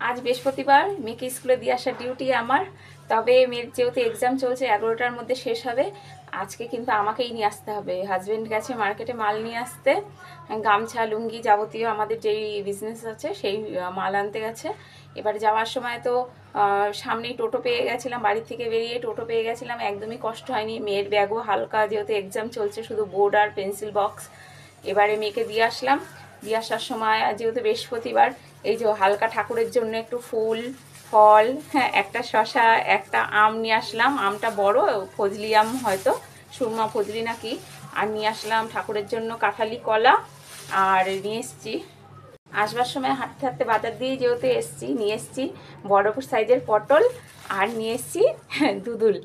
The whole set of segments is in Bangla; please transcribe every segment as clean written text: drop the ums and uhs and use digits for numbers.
আজ বৃহস্পতিবার, মেয়েকে স্কুলে দিয়ে আসার ডিউটি আমার। তবে মেয়ের যেহেতু এক্সাম চলছে 11টার মধ্যে শেষ হবে, আজকে কিন্তু আমাকেই নিয়ে আসতে হবে। হাজব্যান্ড গেছে মার্কেটে মাল নিয়ে আসতে, গামছা লুঙ্গি যাবতীয় আমাদের যেই বিজনেস আছে সেই মাল আনতে গেছে। এবার যাওয়ার সময় তো সামনেই টোটো পেয়ে গেছিলাম, বাড়ি থেকে বেরিয়ে টোটো পেয়ে গেছিলাম, একদমই কষ্ট হয়নি। মেয়ের ব্যাগও হালকা, যেহেতু এক্সাম চলছে, শুধু বোর্ড আর পেন্সিল বক্স। এবারে মেয়েকে দিয়ে আসলাম। দিয়ে আসার সময় যেহেতু বৃহস্পতিবার, এই যে হালকা ঠাকুরের জন্য একটু ফুল ফল, হ্যাঁ, একটা শশা, একটা আম নিয়ে আসলাম। আমটা বড়, ফজলি আম হয়তো, সুরমা ফজলি নাকি। আর নিয়ে আসলাম ঠাকুরের জন্য কাঁঠালি কলা। আর নিয়ে এসছি, আসবার সময় হাঁটতে হাঁটতে বাজার দিয়ে যেহেতু নিয়ে এসছি বড় সাইজের পটল। আর নিয়ে এসছি দুধুল,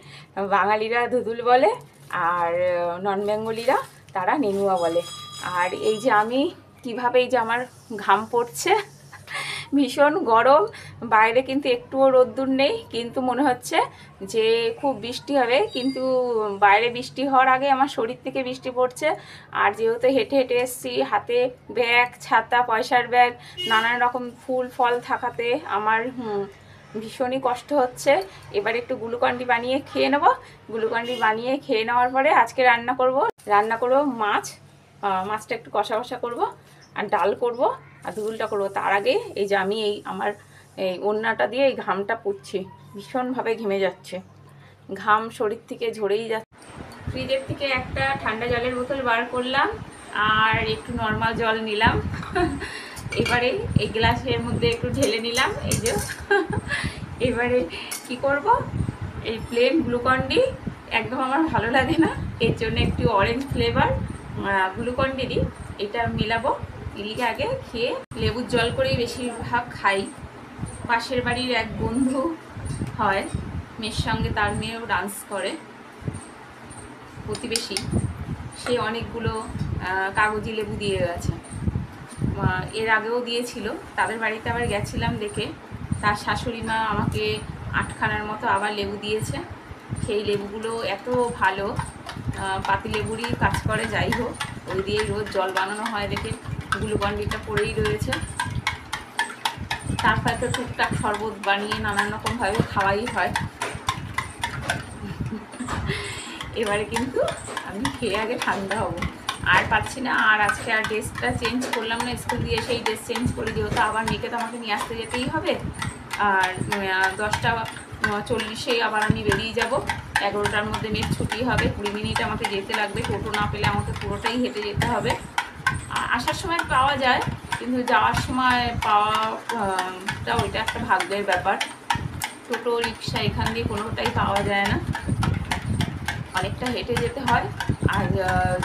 বাঙালিরা দুধুল বলে, আর নন বেঙ্গলিরা তারা নেনুয়া বলে। আর এই যে আমি কিভাবে, এই যে আমার ঘাম পড়ছে, ভীষণ গরম, বাইরে কিন্তু একটুও রোদ্দুর নেই, কিন্তু মনে হচ্ছে যে খুব বৃষ্টি হবে। কিন্তু বাইরে বৃষ্টি হওয়ার আগে আমার শরীর থেকে বৃষ্টি পড়ছে। আর যেহেতু হেঁটে হেঁটে এসেছি, হাতে ব্যাগ, ছাতা, পয়সার ব্যাগ, নানান রকম ফুল ফল থাকাতে আমার ভীষণই কষ্ট হচ্ছে। এবার একটু গ্লুকন্ডি বানিয়ে খেয়ে নেবো। গ্লুকন্ডি বানিয়ে খেয়ে নেওয়ার পরে আজকে রান্না করব মাছ। মাছটা একটু কষা কষা করবো, আর ডাল করব, আর দুধুলটা করবো। তার আগে এই যে আমি আমার এই ওড়নাটা দিয়ে এই ঘামটা পুড়ছি, ভীষণভাবে ঘেমে যাচ্ছে, ঘাম শরীর থেকে ঝরেই যাচ্ছে। ফ্রিজের থেকে একটা ঠান্ডা জলের বোতল বার করলাম, আর একটু নর্মাল জল নিলাম। এবারে এই গ্লাসের মধ্যে একটু ঢেলে নিলাম, এই যে। এবারে কি করব, এই প্লেন গ্লুকন্ডি একদম আমার ভালো লাগে না, এর জন্য একটু অরেঞ্জ ফ্লেভার গ্লুকন্ডি দিই, এটা মেলাবো। এদিকে আগে খেয়ে লেবুর জল করেই বেশিরভাগ খাই। পাশের বাড়ির এক বন্ধু হয়, মেয়ের সঙ্গে, তার মেয়েও ডান্স করে, প্রতিবেশী, সে অনেকগুলো কাগজি লেবু দিয়ে গেছে। এর আগেও দিয়েছিল, তাদের বাড়িতে আবার গেছিলাম দেখে, তার শাশুড়ি মা আমাকে 8খানার মতো আবার লেবু দিয়েছে। সেই লেবুগুলো এত ভালো, পাতিলেবুরই কাজ করে, যাই হোক, ওই দিয়েই রোজ জল বানানো হয় দেখে গ্লুকন্ডিটা পড়েই রয়েছে। তার হয়তো টুকটাক শরবত বানিয়ে নানান রকমভাবে খাওয়াই হয়। এবারে কিন্তু আমি খেয়ে আগে ঠান্ডা হব, আর পাচ্ছি না। আর আজকে আর ড্রেসটা চেঞ্জ করলাম না, স্কুল দিয়ে সেই ড্রেস চেঞ্জ করে, যেহেতু আবার মেয়েকে তো আমাকে নিয়ে আসতে যেতেই হবে। আর 10টা 40-এ আবার আমি বেরিয়ে যাব। 11টার মধ্যে মেয়ের ছুটি হবে, 20 মিনিট আমাকে যেতে লাগবে। টোটো না পেলে আমাকে পুরোটাই হেঁটে যেতে হবে। আসার সময় পাওয়া যায়, কিন্তু যাওয়ার সময় পাওয়াটা ওইটা একটা ভাগ্যের ব্যাপার। টোটো রিক্সা এখান দিয়ে কোনোটাই পাওয়া যায় না, অনেকটা হেঁটে যেতে হয়। আর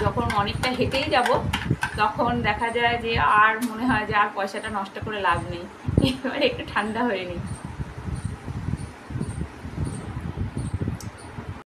যখন অনেকটা হেঁটেই যাব, তখন দেখা যায় যে আর মনে হয় যে আর পয়সাটা নষ্ট করে লাভ নেই, এবার একটু ঠান্ডা হয়ে নিই।